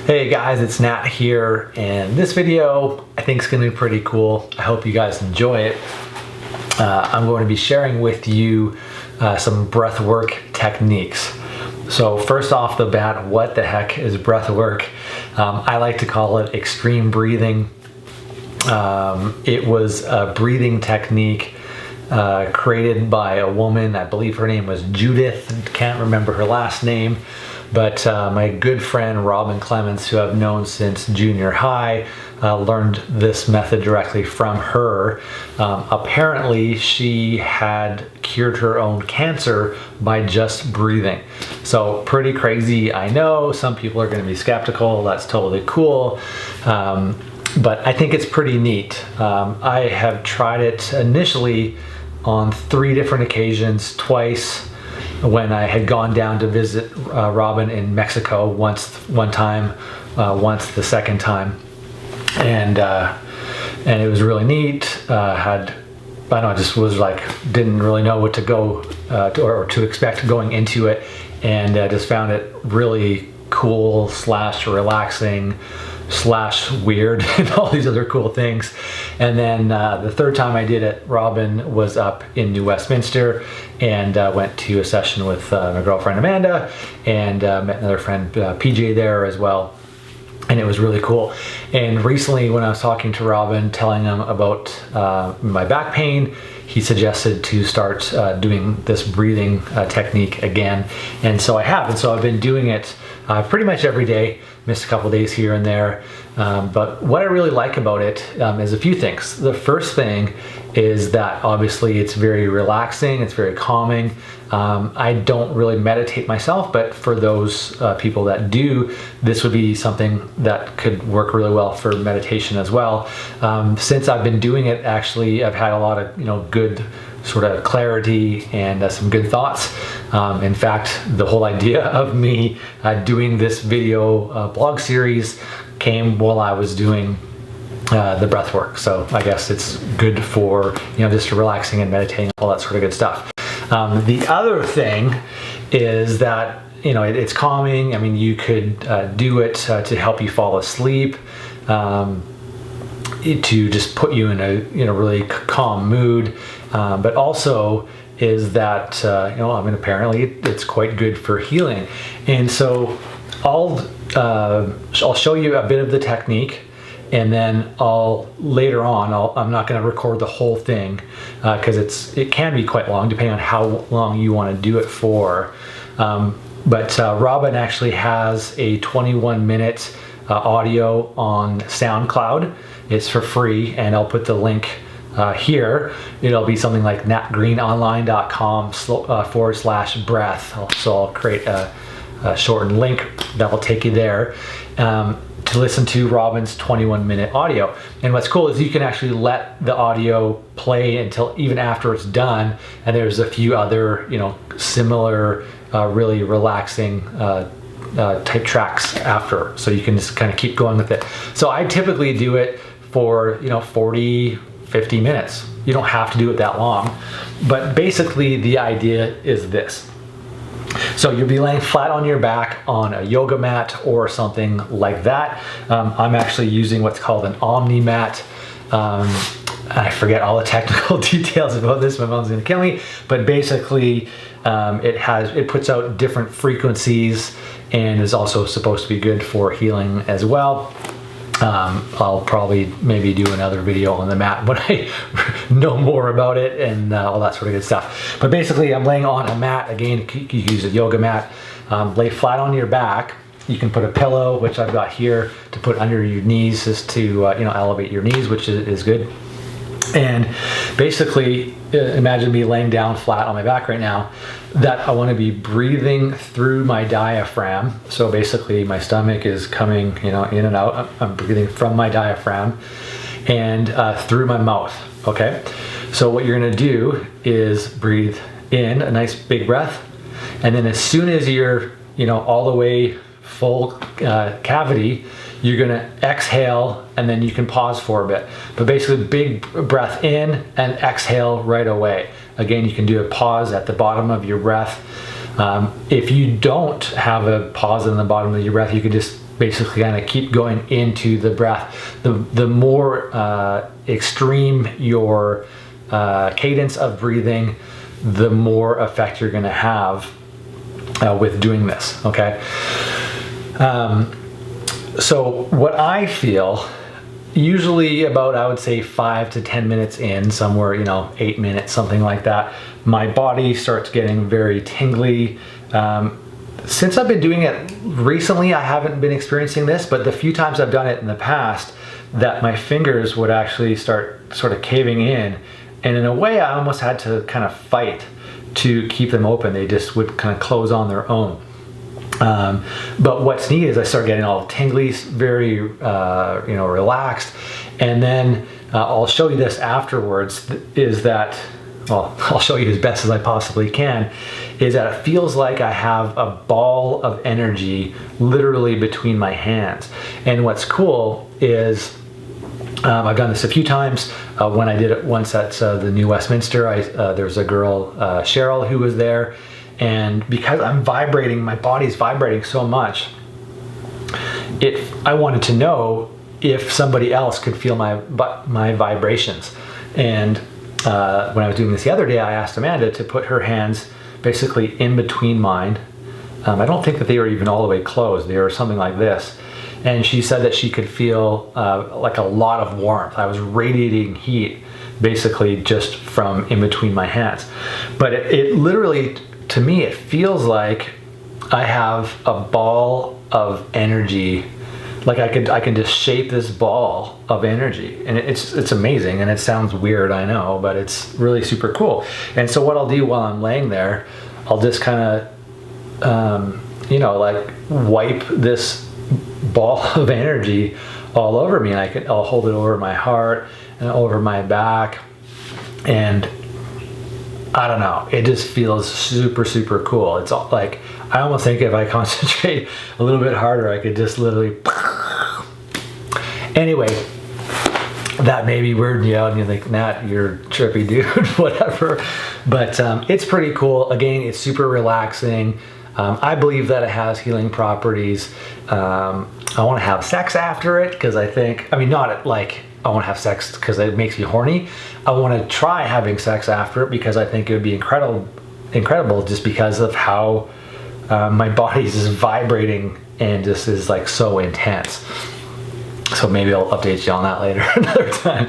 Hey guys, it's Nat here, and this video I think is going to be pretty cool. I hope you guys enjoy it. I'm going to be sharing with you some breath work techniques. So first off the bat, what the heck is breath work? I like to call it extreme breathing. It was a breathing technique created by a woman. I believe her name was Judith. Can't remember her last name. But my good friend Robin Clements, who I've known since junior high, learned this method directly from her. Apparently she had cured her own cancer by just breathing. So pretty crazy, I know. Some people are going to be skeptical. That's totally cool. But I think it's pretty neat. I have tried it initially on 3 different occasions, twice when I had gone down to visit Robin in Mexico, one time, once the second time, and it was really neat. I just was like, didn't really know what to go or to expect going into it, and just found it really cool / relaxing / weird and all these other cool things. And then the third time I did it, Robin was up in New Westminster, and went to a session with my girlfriend Amanda, and met another friend PJ there as well, and it was really cool. And recently when I was talking to Robin, telling him about my back pain, he suggested to start doing this breathing technique again, and so I have. And so I've been doing it pretty much every day, missed a couple days here and there, but what I really like about it is a few things. The first thing is that obviously it's very relaxing, it's very calming. I don't really meditate myself, but for those people that do, this would be something that could work really well for meditation as well. Since I've been doing it, actually, I've had a lot of good sort of clarity and some good thoughts. In fact, the whole idea of me doing this video blog series came while I was doing the breath work. So I guess it's good for just relaxing and meditating, all that sort of good stuff. The other thing is that it's calming. I mean, you could do it to help you fall asleep, to just put you in a really calm mood, but also is that apparently it's quite good for healing. And so I'll show you a bit of the technique, and then later on I'm not going to record the whole thing because it can be quite long depending on how long you want to do it for. But Robin actually has a 21-minute audio on SoundCloud. It's for free, and I'll put the link here. It'll be something like natgreenonline.com/breath. So I'll create a shortened link that will take you there to listen to Robin's 21-minute audio. And what's cool is you can actually let the audio play until even after it's done, and there's a few other similar really relaxing type tracks after, so you can just kind of keep going with it. So I typically do it for 40-50 minutes. You don't have to do it that long, but basically the idea is this. So you'll be laying flat on your back on a yoga mat or something like that. I'm actually using what's called an Omni mat. I forget all the technical details about this. My mom's gonna kill me, but basically it puts out different frequencies and is also supposed to be good for healing as well. I'll probably maybe do another video on the mat when I know more about it and all that sort of good stuff. But basically I'm laying on a mat. Again, you can use a yoga mat. Lay flat on your back. You can put a pillow, which I've got here, to put under your knees, just to elevate your knees, which is good. And basically, imagine me laying down flat on my back right now, that I want to be breathing through my diaphragm. So basically my stomach is coming in and out. I'm breathing from my diaphragm and through my mouth. Okay, so what you're going to do is breathe in a nice big breath, and then as soon as you're all the way full cavity, you're gonna exhale, and then you can pause for a bit. But basically, big breath in and exhale right away. Again, you can do a pause at the bottom of your breath, If you don't have a pause in the bottom of your breath, you could just basically kind of keep going into the breath. The more extreme your cadence of breathing, the more effect you're going to have with doing this. Okay. So what I feel, usually about, I would say 5 to 10 minutes in, somewhere, 8 minutes, something like that, my body starts getting very tingly. Since I've been doing it recently, I haven't been experiencing this, but the few times I've done it in the past, that my fingers would actually start sort of caving in. And in a way, I almost had to kind of fight to keep them open. They just would kind of close on their own. But what's neat is I start getting all tingly, very, relaxed. And then I'll show you this afterwards, is that, well, I'll show you as best as I possibly can, is that it feels like I have a ball of energy literally between my hands. And what's cool is, I've done this a few times. When I did it once at the New Westminster, there's a girl, Cheryl, who was there. And because I'm vibrating, my body's vibrating so much, I wanted to know if somebody else could feel my vibrations. And when I was doing this the other day, I asked Amanda to put her hands basically in between mine. I don't think that they were even all the way closed. They were something like this. And she said that she could feel like a lot of warmth. I was radiating heat basically just from in between my hands. But it literally, to me, it feels like I have a ball of energy. Like I can just shape this ball of energy, and it's amazing, and it sounds weird, I know, but it's really super cool. And so what I'll do while I'm laying there, I'll just kind of, like wipe this ball of energy all over me, and I'll hold it over my heart and over my back, and I don't know, it just feels super, super cool. It's all, like, I almost think if I concentrate a little bit harder, I could just literally. Anyway, that may be weirding you out and you think, Nat, you're trippy dude, whatever. But it's pretty cool. Again, it's super relaxing. I believe that it has healing properties. I want to have sex after it because not like I want to have sex because it makes me horny. I want to try having sex after it because I think it would be incredible just because of how my body is just vibrating and just is like so intense. So maybe I'll update you on that later another time.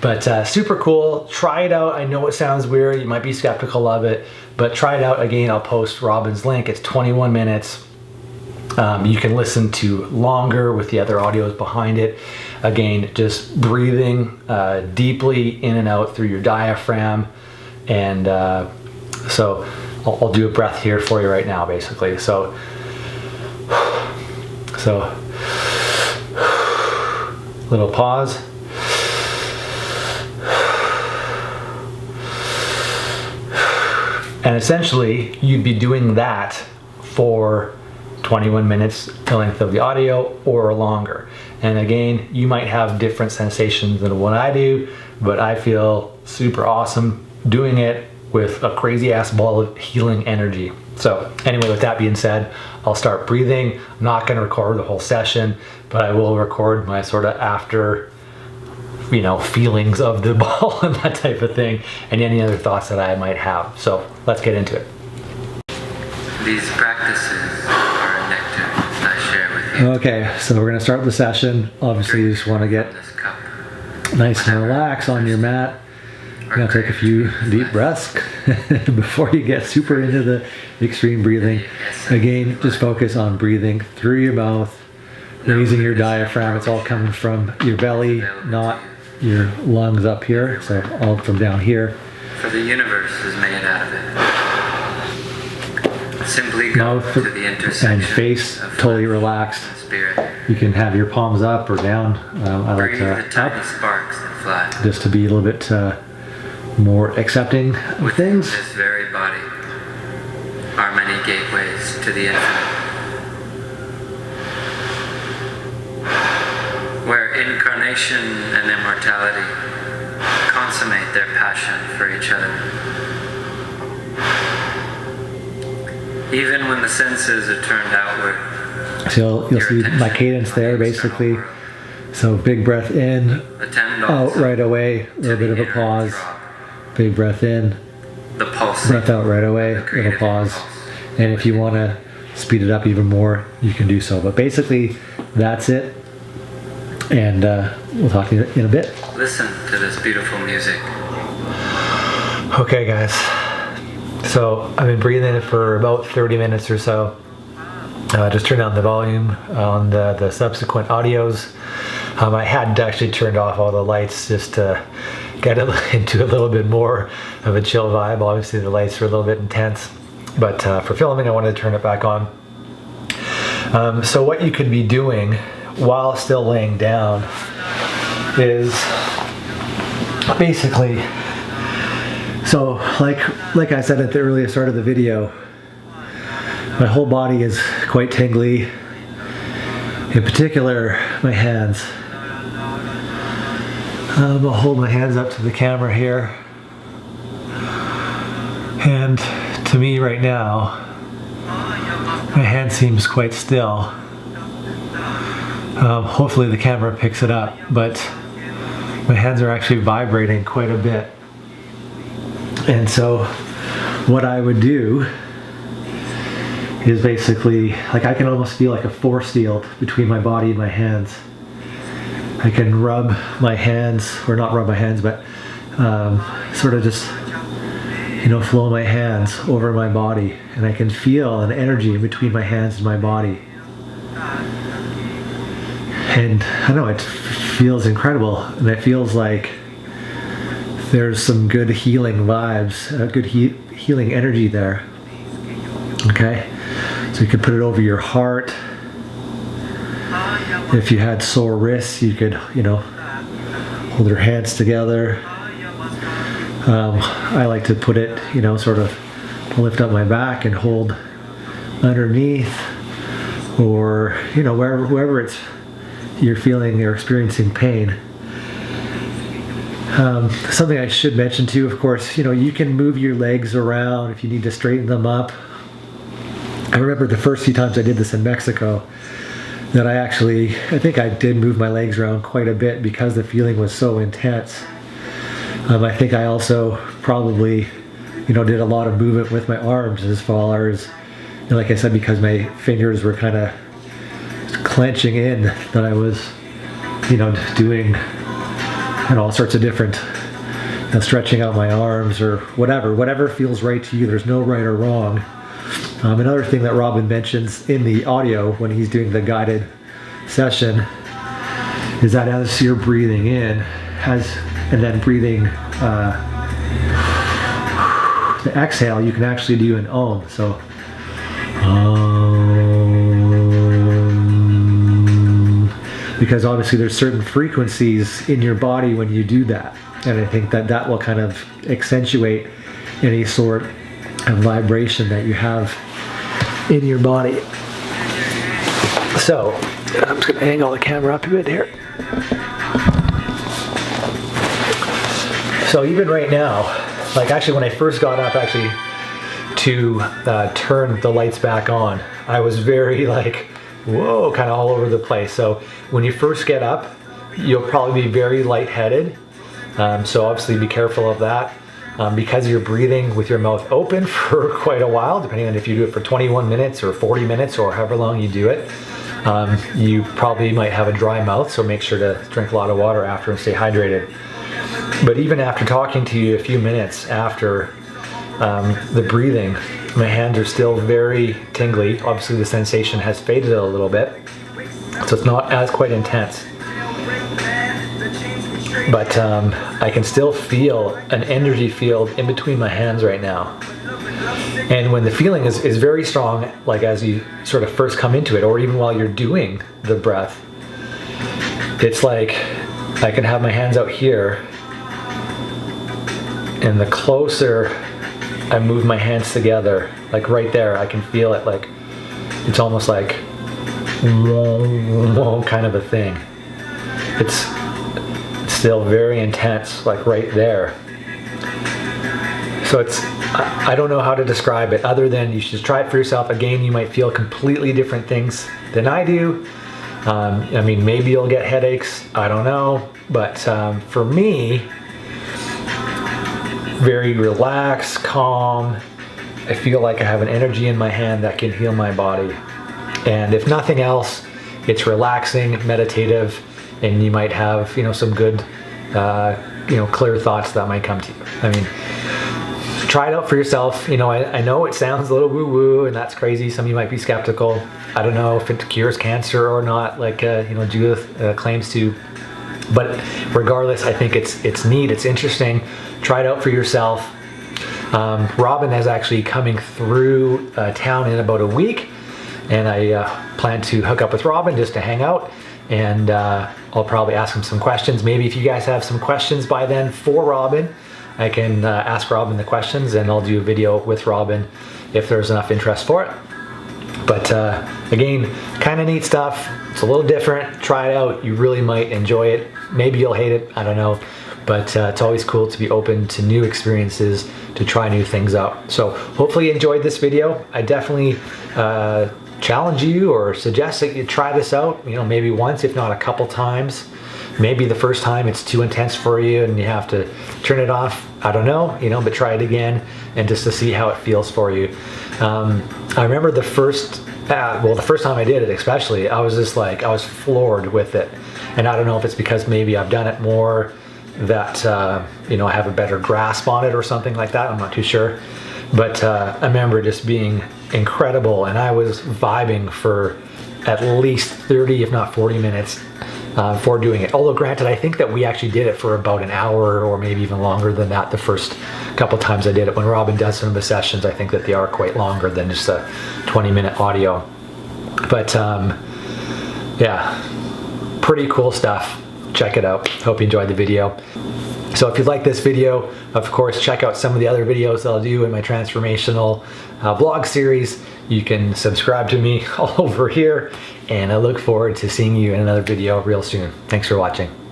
But super cool. Try it out. I know it sounds weird. You might be skeptical of it, but try it out. Again, I'll post Robin's link. It's 21 minutes. You can listen to longer with the other audios behind it. Again, just breathing deeply in and out through your diaphragm. And so I'll do a breath here for you right now, basically. So little pause. And essentially, you'd be doing that for 21 minutes, the length of the audio, or longer. And again, you might have different sensations than what I do, but I feel super awesome doing it with a crazy ass ball of healing energy. So anyway, with that being said, I'll start breathing. I'm not going to record the whole session, but I will record my sort of after, feelings of the ball and that type of thing, and any other thoughts that I might have. So let's get into it. These practices are a nectar I share with you. Okay, so we're going to start the session. Obviously, you just want to get nice and relax on your mat. You're going to take a few deep breaths before you get super into the extreme breathing. Again, just focus on breathing through your mouth, raising your diaphragm. It's all coming from your belly, not your lungs up here, so all from down here. For the universe is made out of it. Simply go Mouth to the intersection and face totally relaxed. Spirit. You can have your palms up or down. I like Breathe the tiny up, sparks that fly. just to be a little bit more accepting of Within things. this very body are many gateways to the infinite, where incarnation and immortality consummate their passion for each other. Even when the senses are turned outward, So you'll see my cadence there, basically. So big breath in, out right away, a little bit of a pause. Big breath in, the pulse, breath out right away, little pause. And if you want to speed it up even more, you can do so. But basically, that's it. And we'll talk to you in a bit. Listen to this beautiful music. Okay, guys. So I've been breathing it for about 30 minutes or so. Just turned down the volume on the subsequent audios. I had actually turned off all the lights just to get into a little bit more of a chill vibe. Obviously the lights were a little bit intense, but for filming I wanted to turn it back on. So what you could be doing while still laying down is basically, so like I said at the earlier start of the video, my whole body is quite tingly. In particular, my hands. I'll hold my hands up to the camera here. And to me right now, my hand seems quite still. Hopefully the camera picks it up, but my hands are actually vibrating quite a bit. And so what I would do is basically, like, I can almost feel like a force field between my body and my hands. I can rub my hands, or not rub my hands, but sort of just, flow my hands over my body, and I can feel an energy in between my hands and my body. And I don't know, it feels incredible, and it feels like there's some good healing vibes, good healing energy there. Okay, so you could put it over your heart. If you had sore wrists, you could, hold your hands together. I like to put it, sort of lift up my back and hold underneath, or, wherever it's you're feeling or experiencing pain. Something I should mention too, of course, you can move your legs around if you need to straighten them up. I remember the first few times I did this in Mexico, that I think I did move my legs around quite a bit because the feeling was so intense. I think I also probably, did a lot of movement with my arms as far as, like I said, because my fingers were kind of clenching in, that I was, doing all sorts of different, stretching out my arms or whatever feels right to you. There's no right or wrong. Another thing that Robin mentions in the audio when he's doing the guided session is that as you're breathing in, and then breathing the exhale, you can actually do an Om. So because obviously there's certain frequencies in your body when you do that, and I think that will kind of accentuate any sort of vibration that you have in your body. So I'm just going to angle the camera up a bit here. So even right now, like actually when I first got up to turn the lights back on, I was very whoa, kind of all over the place. So when you first get up, you'll probably be very lightheaded. So obviously be careful of that. Because you're breathing with your mouth open for quite a while, depending on if you do it for 21 minutes or 40 minutes or however long you do it, you probably might have a dry mouth, so make sure to drink a lot of water after and stay hydrated. But even after talking to you a few minutes after the breathing, my hands are still very tingly. Obviously the sensation has faded a little bit, so it's not as quite intense. But I can still feel an energy field in between my hands right now. And when the feeling is very strong, like as you sort of first come into it, or even while you're doing the breath, it's like I can have my hands out here, and the closer I move my hands together, like right there, I can feel it, like it's almost like kind of a thing. It's still very intense, like right there. So it's I don't know how to describe it other than you should try it for yourself. Again, you might feel completely different things than I do. I mean, maybe you'll get headaches, I don't know. But for me, very relaxed, calm. I feel like I have an energy in my hand that can heal my body. And if nothing else, it's relaxing, meditative, and you might have, some good, clear thoughts that might come to you. I mean, try it out for yourself. I know it sounds a little woo-woo and that's crazy. Some of you might be skeptical. I don't know if it cures cancer or not, like, Judith claims to. But regardless, I think it's neat, it's interesting. Try it out for yourself. Robin is actually coming through town in about a week, and I plan to hook up with Robin just to hang out, and I'll probably ask him some questions. Maybe if you guys have some questions by then for Robin, I can ask Robin the questions, and I'll do a video with Robin if there's enough interest for it. But again, kind of neat stuff. It's a little different. Try it out. You really might enjoy it. Maybe you'll hate it. I don't know. But it's always cool to be open to new experiences, to try new things out. So hopefully you enjoyed this video. I definitely challenge you or suggest that you try this out, maybe once, if not a couple times. Maybe the first time it's too intense for you and you have to turn it off. I don't know, but try it again and just to see how it feels for you. I remember the first time I did it especially, I was just like, I was floored with it. And I don't know if it's because maybe I've done it more, that I have a better grasp on it or something like that. I'm not too sure. But I remember just being incredible, and I was vibing for at least 30, if not 40 minutes for doing it. Although granted, I think that we actually did it for about an hour or maybe even longer than that the first couple times I did it. When Robin does some of the sessions, I think that they are quite longer than just a 20-minute audio. But yeah, pretty cool stuff. Check it out. Hope you enjoyed the video. So if you like this video, of course, check out some of the other videos that I'll do in my transformational blog series. You can subscribe to me all over here, and I look forward to seeing you in another video real soon. Thanks for watching.